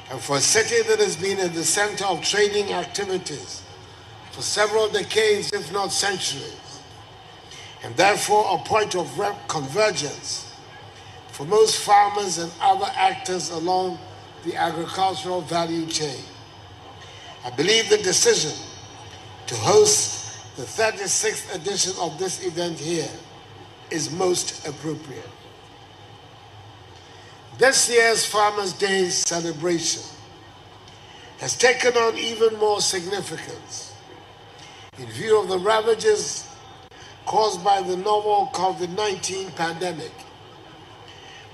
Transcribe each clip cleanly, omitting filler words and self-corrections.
And for a city that has been at the center of trading activities for several decades, if not centuries, and therefore a point of convergence for most farmers and other actors along the agricultural value chain, I believe the decision to host the 36th edition of this event here is most appropriate. This year's Farmers' Day celebration has taken on even more significance in view of the ravages caused by the novel COVID-19 pandemic,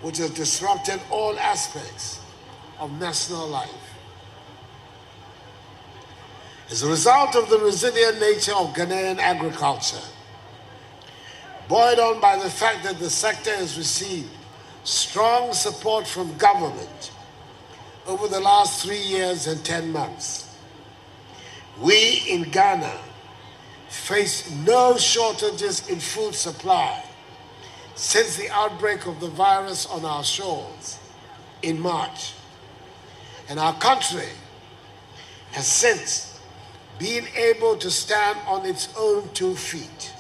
which has disrupted all aspects of national life. As a result of the resilient nature of Ghanaian agriculture, buoyed on by the fact that the sector has received strong support from government over the last 3 years and 10 months, we in Ghana face no shortages in food supply since the outbreak of the virus on our shores in March. And our country has since been able to stand on its own 2 feet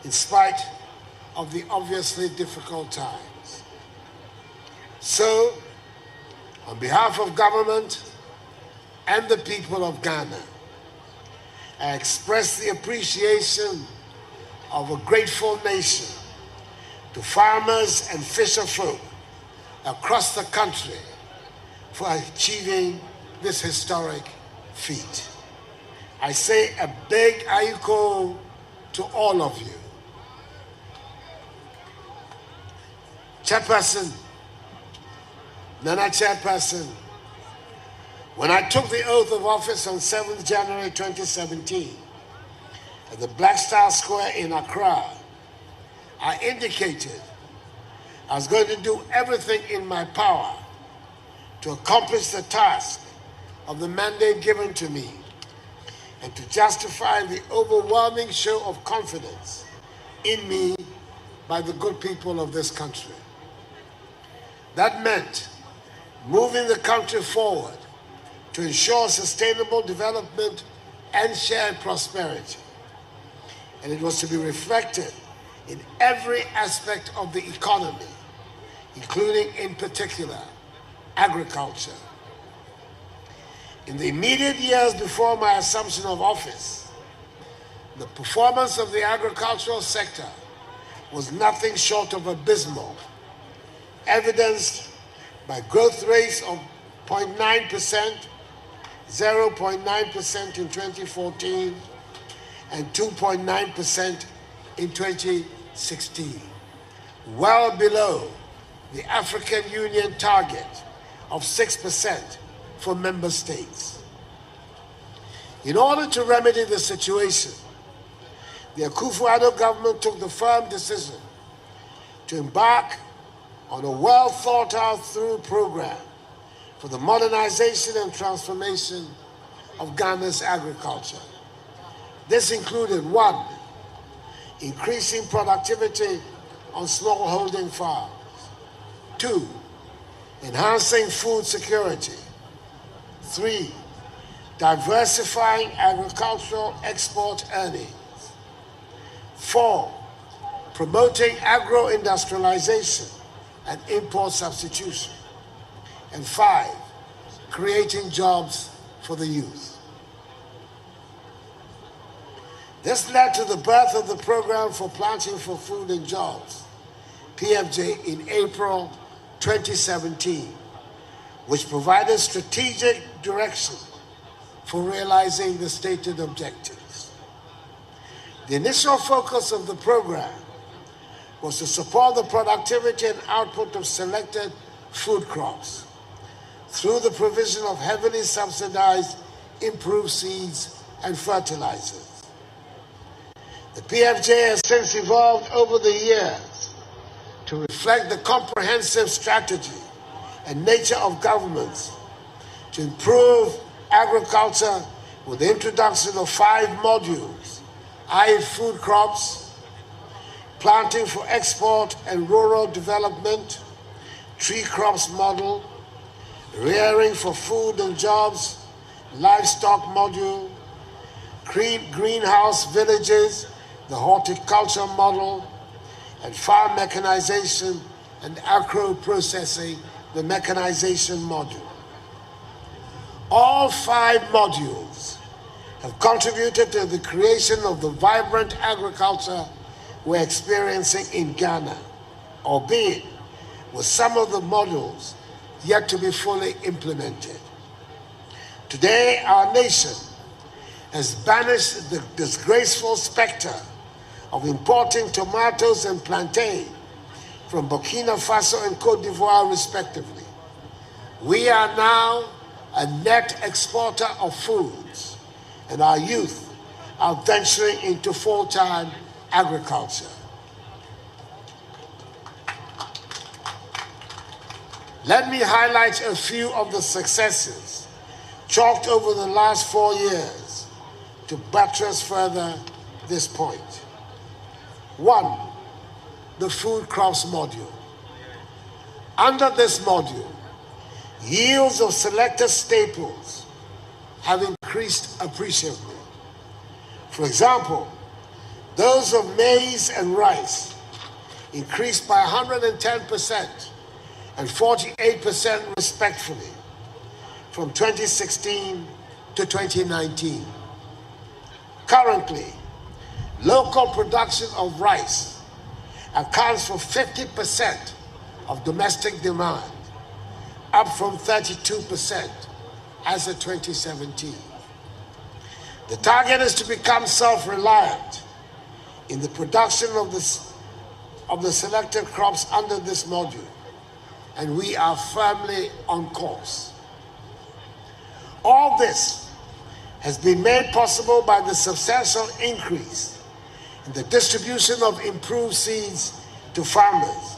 in spite of the obviously difficult times. So, on behalf of government and the people of Ghana, I express the appreciation of a grateful nation to farmers and fisherfolk across the country for achieving this historic feat. I say a big aiko to all of you. Chairperson, Nana Chairperson, when I took the oath of office on 7th January 2017 at the Black Star Square in Accra, I indicated I was going to do everything in my power to accomplish the task of the mandate given to me and to justify the overwhelming show of confidence in me by the good people of this country. That meant moving the country forward to ensure sustainable development and shared prosperity. And it was to be reflected in every aspect of the economy, including, in particular, agriculture. In the immediate years before my assumption of office, the performance of the agricultural sector was nothing short of abysmal, evidenced by growth rates of 0.9%, 0.9% in 2014, and 2.9% in 2016, well below the African Union target of 6% for member states. In order to remedy the situation, the Akufo-Addo government took the firm decision to embark on a well thought out through program for the modernization and transformation of Ghana's agriculture. This included 1, increasing productivity on smallholding farms. 2, enhancing food security. 3, diversifying agricultural export earnings. 4, promoting agro-industrialization and import substitution. And 5, creating jobs for the youth. This led to the birth of the Program for Planting for Food and Jobs, PFJ, in April 2017, which provided strategic direction for realizing the stated objectives. The initial focus of the program was to support the productivity and output of selected food crops through the provision of heavily subsidized improved seeds and fertilizers. The PFJ has since evolved over the years to reflect the comprehensive strategy and nature of governments to improve agriculture with the introduction of 5 modules, i.e. food crops, planting for export and rural development, tree crops model, rearing for food and jobs, livestock module, greenhouse villages, the horticulture model, and farm mechanization and agro-processing, the mechanization module. All 5 modules have contributed to the creation of the vibrant agriculture we're experiencing in Ghana, albeit with some of the modules yet to be fully implemented. Today, our nation has banished the disgraceful specter of importing tomatoes and plantain from Burkina Faso and Cote d'Ivoire, respectively. We are now a net exporter of foods, and our youth are venturing into full-time agriculture. Let me highlight a few of the successes chalked over the last 4 years to buttress further this point. 1, the food crops module. Under this module, yields of selected staples have increased appreciably. For example, those of maize and rice increased by 110% and 48% respectively from 2016 to 2019. Currently, local production of rice accounts for 50% of domestic demand, up from 32% as of 2017. The target is to become self-reliant in the production of the selected crops under this module, and we are firmly on course. All this has been made possible by the substantial increase in the distribution of improved seeds to farmers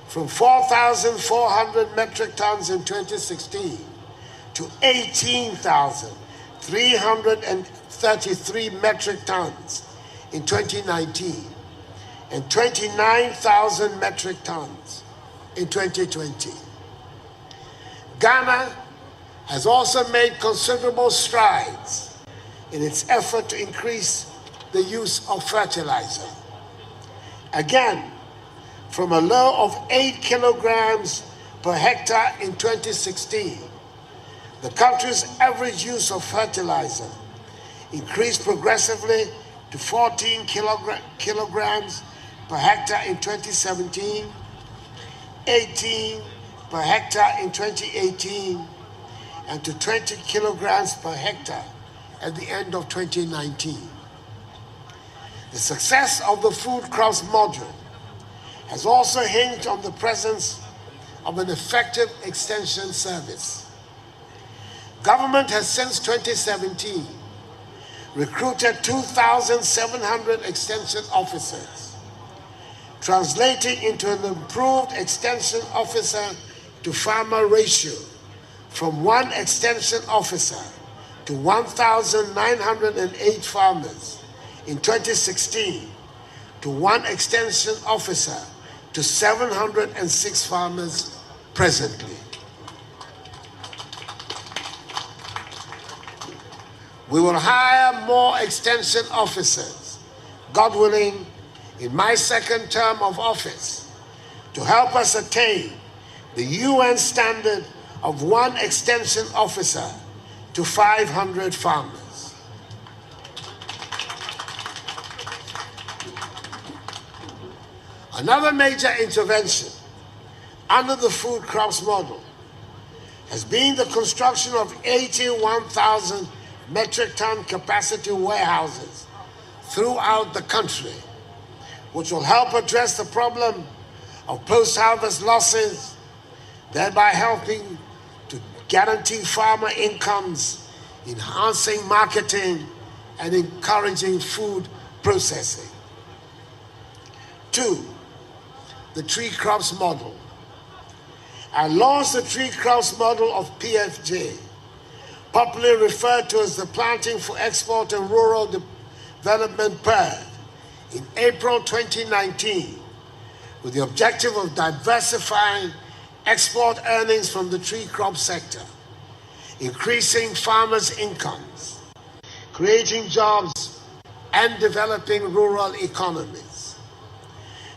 from 4,400 metric tons in 2016 to 18,333 metric tons in 2019 and 29,000 metric tons in 2020. Ghana has also made considerable strides in its effort to increase the use of fertilizer. Again, from a low of 8 kilograms per hectare in 2016, the country's average use of fertilizer increased progressively to 14 kilograms per hectare in 2017, 18 per hectare in 2018, and to 20 kilograms per hectare at the end of 2019. The success of the food crops module has also hinged on the presence of an effective extension service. Government has since 2017 recruited 2,700 extension officers, translating into an improved extension officer to farmer ratio from 1 extension officer to 1,908 farmers in 2016 to 1 extension officer to 706 farmers presently. We will hire more extension officers, God willing, in my second term of office to help us attain the UN standard of 1 extension officer to 500 farmers. Another major intervention under the food crops model has been the construction of 81,000 metric ton capacity warehouses throughout the country, which will help address the problem of post-harvest losses, thereby helping to guarantee farmer incomes, enhancing marketing, and encouraging food processing. 2, the tree crops model. I launched the tree crops model of PFJ, popularly referred to as the Planting for Export and Rural Development PERD, in April 2019, with the objective of diversifying export earnings from the tree crop sector, increasing farmers' incomes, creating jobs, and developing rural economies.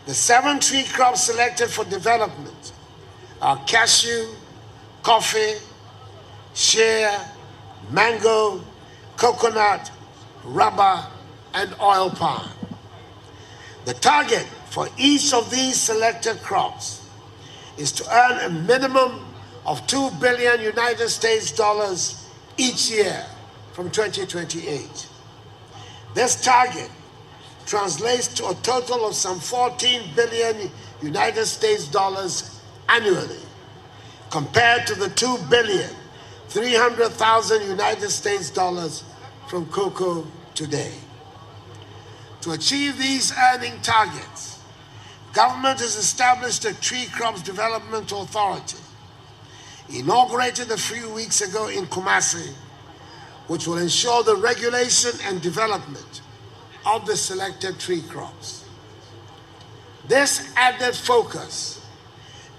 The 7 tree crops selected for development are cashew, coffee, shea, mango, coconut, rubber, and oil palm. The target for each of these selected crops is to earn a minimum of $2 billion United States dollars each year from 2028. This target translates to a total of some 14 billion United States dollars annually, compared to the 2,300,000,000 United States dollars from cocoa today. To achieve these earning targets, government has established a Tree Crops Development Authority, inaugurated a few weeks ago in Kumasi, which will ensure the regulation and development of the selected tree crops. This added focus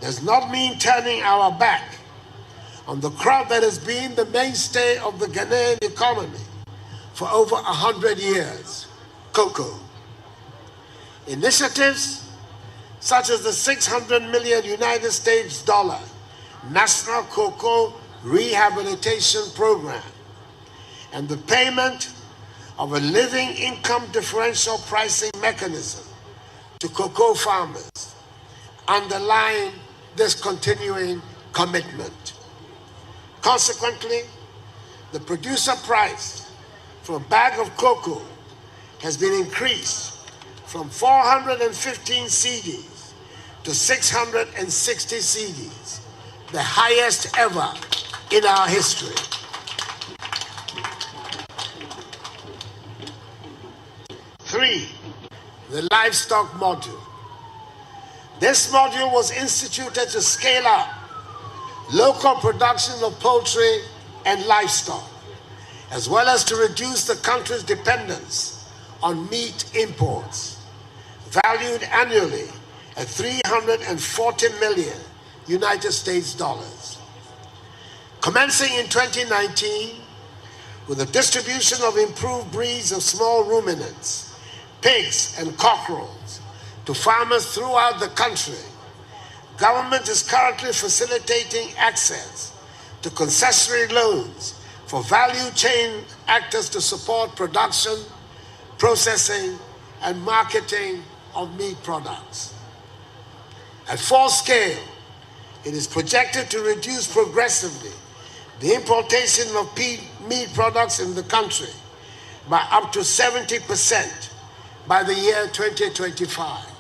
does not mean turning our back on the crop that has been the mainstay of the Ghanaian economy for over 100 years, cocoa. Initiatives such as the $600 million United States dollar National Cocoa Rehabilitation Program and the payment of a living income differential pricing mechanism to cocoa farmers underline this continuing commitment. Consequently, the producer price for a bag of cocoa has been increased from 415 cedis to 660 cedis, the highest ever in our history. Three, the livestock module. This module was instituted to scale up local production of poultry and livestock, as well as to reduce the country's dependence on meat imports, valued annually at 340 million United States dollars. Commencing in 2019, with the distribution of improved breeds of small ruminants, pigs and cockerels to farmers throughout the country, government is currently facilitating access to concessionary loans for value chain actors to support production, processing, and marketing of meat products. At full scale, it is projected to reduce progressively the importation of meat products in the country by up to 70% by the year 2025.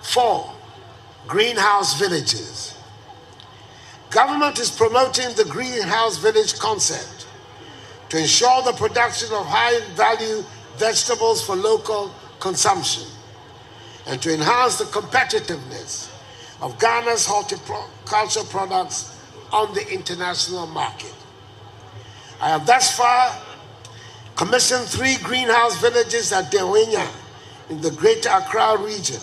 4, greenhouse villages. Government is promoting the greenhouse village concept to ensure the production of high-value vegetables for local consumption and to enhance the competitiveness of Ghana's horticultural products on the international market. I have thus far commissioned 3 greenhouse villages at Dewenya in the Greater Accra region,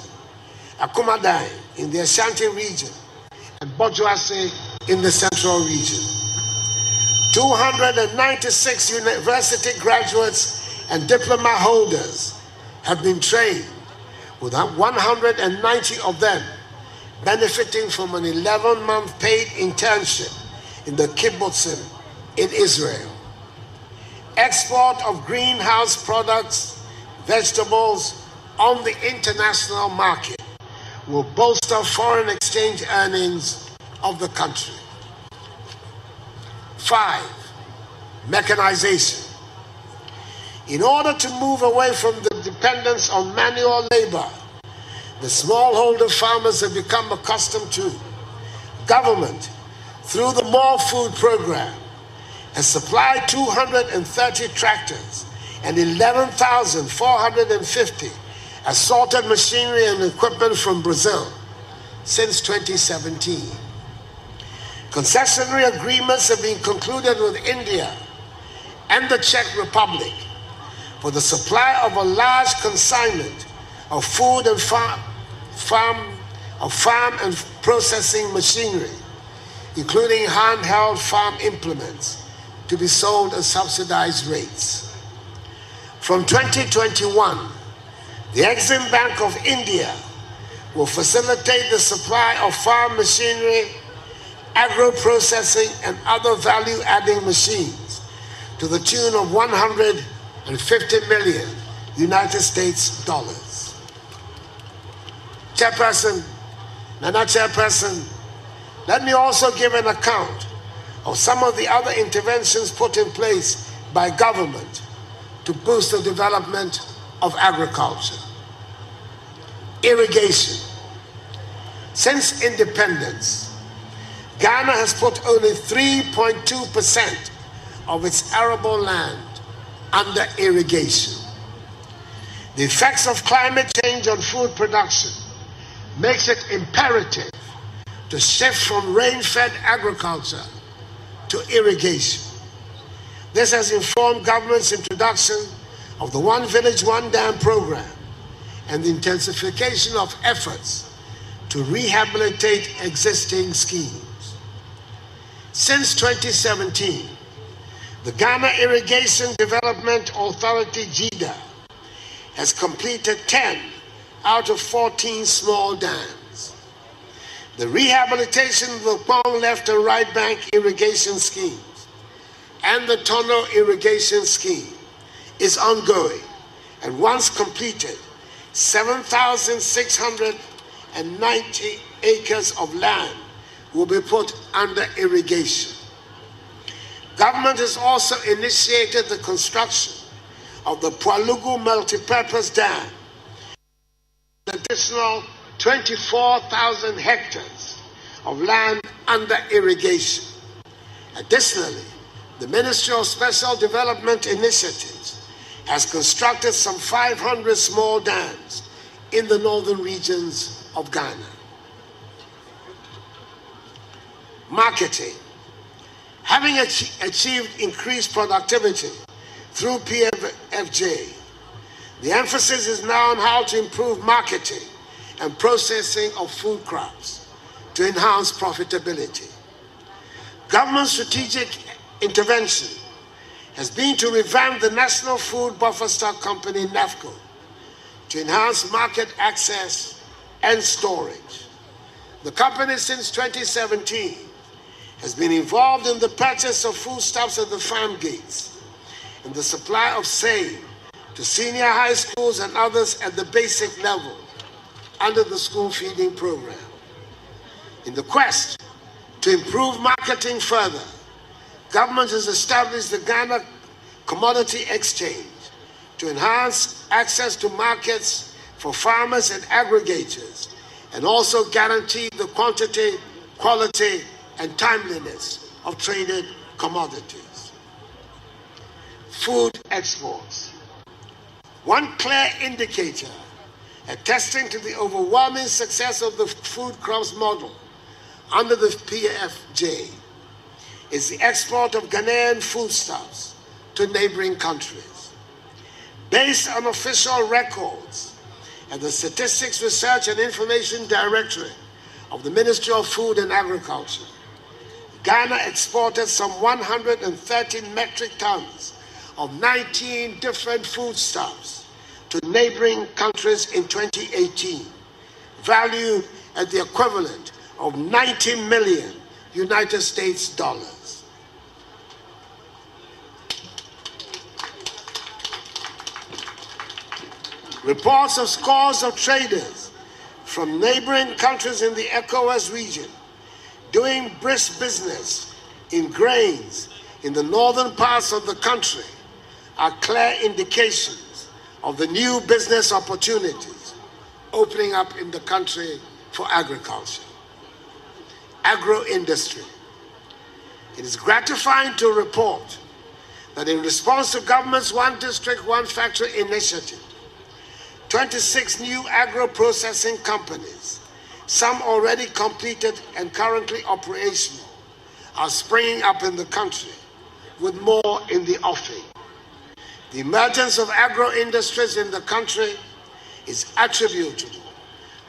Akumadai in the Ashanti region, and Bojuase in the Central region. 296 university graduates and diploma holders have been trained, with 190 of them benefiting from an 11-month paid internship in the kibbutzim in Israel. Export of greenhouse products, vegetables on the international market will bolster foreign exchange earnings of the country. 5, mechanization. In order to move away from the dependence on manual labor the smallholder farmers have become accustomed to, government, through the More Food program, has supplied 230 tractors and 11,450 assorted machinery and equipment from Brazil since 2017. Concessionary agreements have been concluded with India and the Czech Republic for the supply of a large consignment of food and farm of farm and processing machinery, including handheld farm implements, to be sold at subsidized rates. From 2021, the Exim Bank of India will facilitate the supply of farm machinery, agro-processing, and other value-adding machines to the tune of 150 million United States dollars. Chairperson, Nana Chairperson, let me also give an account of some of the other interventions put in place by government to boost the development of agriculture. Irrigation. Since independence, Ghana has put only 3.2% of its arable land under irrigation. The effects of climate change on food production makes it imperative to shift from rain-fed agriculture to irrigation. This has informed government's introduction of the One Village, One Dam program and the intensification of efforts to rehabilitate existing schemes. Since 2017, the Ghana Irrigation Development Authority, GIDA, has completed 10 out of 14 small dams. The rehabilitation of the Pong Left and Right Bank irrigation schemes and the Tono irrigation scheme is ongoing, and once completed, 7,690 acres of land will be put under irrigation. Government has also initiated the construction of the Pualugu multipurpose dam, an additional 24,000 hectares of land under irrigation. Additionally, the Ministry of Special Development Initiatives has constructed some 500 small dams in the northern regions of Ghana. Marketing. Having achieved increased productivity through PFJ, the emphasis is now on how to improve marketing and processing of food crops to enhance profitability. Government strategic intervention has been to revamp the National Food Buffer Stock Company, NAFCO, to enhance market access and storage. The company since 2017 has been involved in the purchase of foodstuffs at the farm gates and the supply of same to senior high schools and others at the basic level under the school feeding program. In the quest to improve marketing further, government has established the Ghana Commodity Exchange to enhance access to markets for farmers and aggregators, and also guarantee the quantity, quality, and timeliness of traded commodities. Food exports. One clear indicator attesting to the overwhelming success of the food crops model under the PFJ is the export of Ghanaian foodstuffs to neighboring countries. Based on official records and the Statistics Research and Information Directorate of the Ministry of Food and Agriculture, Ghana exported some 130 metric tons of 19 different foodstuffs to neighboring countries in 2018, valued at the equivalent of 90 million United States dollars. Reports of scores of traders from neighboring countries in the ECOWAS region doing brisk business in grains in the northern parts of the country are clear indications of the new business opportunities opening up in the country for agriculture. Agro-industry. It is gratifying to report that in response to government's One District, One Factory initiative, 26 new agro-processing companies, some already completed and currently operational, are springing up in the country, with more in the offing. The emergence of agro-industries in the country is attributable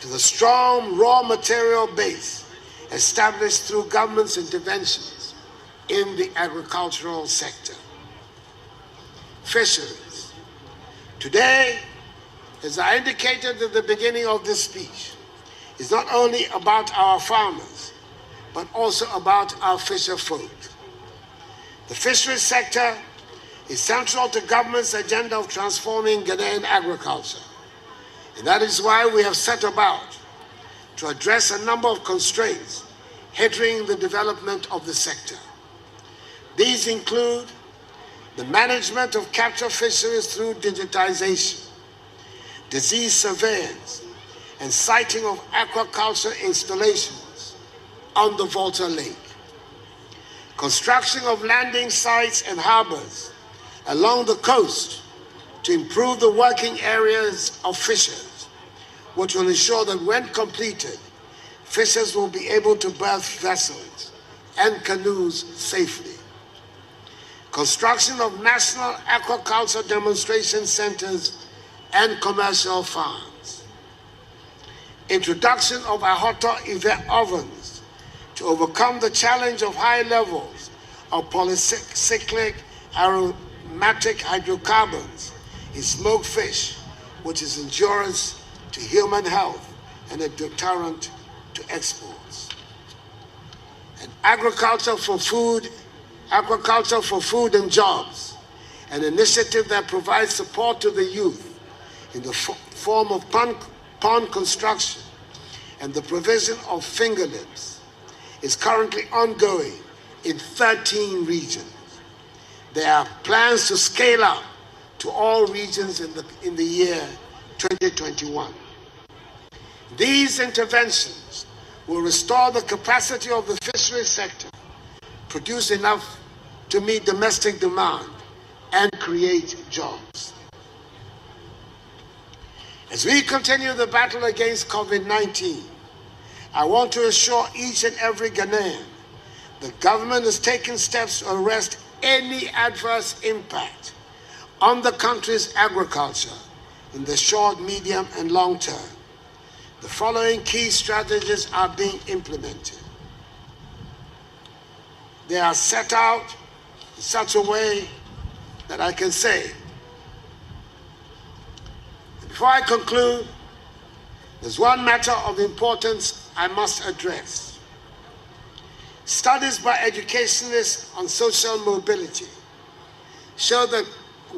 to the strong raw material base established through government's interventions in the agricultural sector. Fisheries. Today, as I indicated at the beginning of this speech, is not only about our farmers, but also about our fisher folk. The fisheries sector is central to government's agenda of transforming Ghanaian agriculture. And that is why we have set about to address a number of constraints hindering the development of the sector. These include the management of capture fisheries through digitization, disease surveillance, and siting of aquaculture installations on the Volta Lake, construction of landing sites and harbors along the coast to improve the working areas of fishers, which will ensure that when completed, fishers will be able to berth vessels and canoes safely. Construction of national aquaculture demonstration centers and commercial farms. Introduction of Ahoto event ovens to overcome the challenge of high levels of polycyclic aromatic hydrocarbons in smoked fish, which is injurious to human health and a deterrent to exports. And aquaculture for food and jobs, an initiative that provides support to the youth in the form of pond construction and the provision of fingerlings, is currently ongoing in 13 regions. There are plans to scale up to all regions in the year 2021. These interventions will restore the capacity of the fisheries sector, produce enough to meet domestic demand, and create jobs. As we continue the battle against COVID-19, I want to assure each and every Ghanaian the government is taking steps to arrest any adverse impact on the country's agriculture in the short, medium, and long term. The following key strategies are being implemented. They are set out in such a way that I can say. Before I conclude, there's one matter of importance I must address. Studies by educationalists on social mobility show that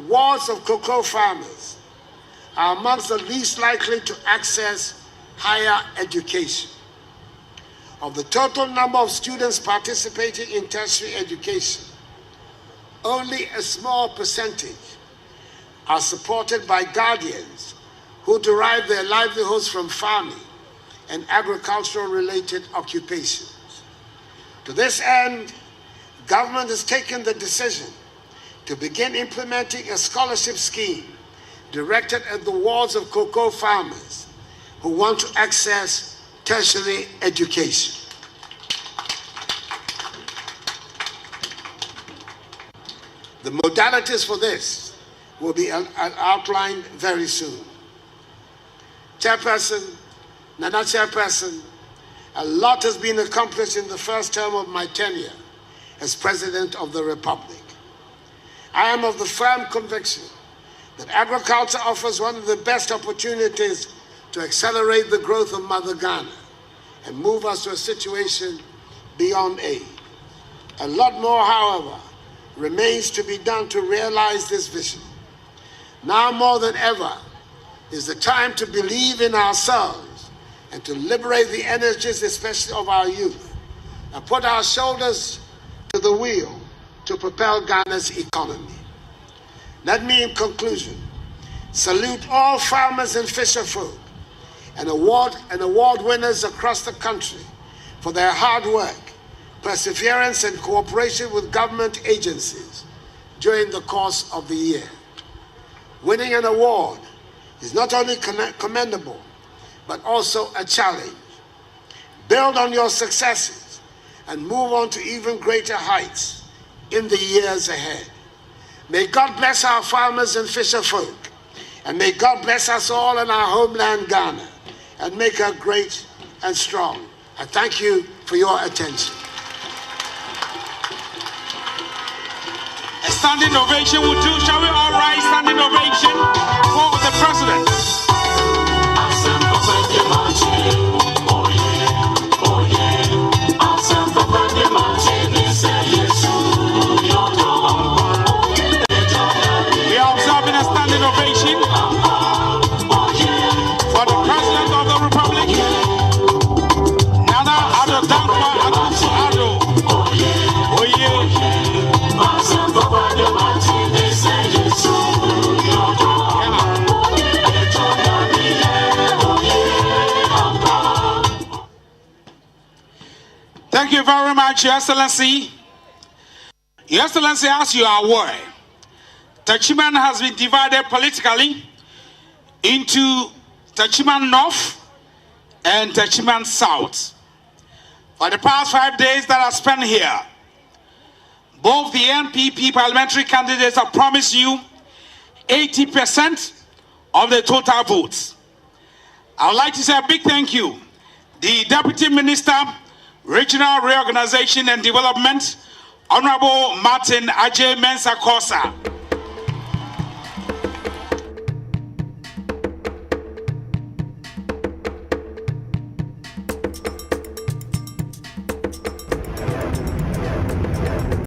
wards of cocoa farmers are amongst the least likely to access higher education. Of the total number of students participating in tertiary education, only a small percentage are supported by guardians who derive their livelihoods from farming and agricultural-related occupations. To this end, government has taken the decision to begin implementing a scholarship scheme directed at the wards of cocoa farmers who want to access tertiary education. The modalities for this will be outlined very soon. Chairperson, Nana Chairperson, a lot has been accomplished in the first term of my tenure as President of the Republic. I am of the firm conviction that agriculture offers one of the best opportunities to accelerate the growth of Mother Ghana and move us to a situation beyond aid. A lot more, however, remains to be done to realize this vision. Now more than ever is the time to believe in ourselves and to liberate the energies, especially of our youth, and put our shoulders to the wheel to propel Ghana's economy. Let me, in conclusion, salute all farmers and fisherfolk and award winners across the country for their hard work, perseverance, and cooperation with government agencies during the course of the year. Winning an award is not only commendable, but also a challenge. Build on your successes and move on to even greater heights in the years ahead. May God bless our farmers and fisherfolk, and may God bless us all in our homeland, Ghana, and make her great and strong. I thank you for your attention. A standing ovation will do. Shall we all rise? Standing ovation for the president. We are observing a standing ovation for the president of the republic, Nana Addo Dankwa Akufo-Addo. Oh yeah. Thank you very much, Your Excellency. Your Excellency, as you are aware, Techiman has been divided politically into Techiman North and Techiman South. For the past 5 days that I spent here, both the NPP parliamentary candidates have promised you 80% of the total votes. I would like to say a big thank you. The Deputy Minister, Regional Reorganization and Development, Honorable Martin Ajay Mensah Kosa,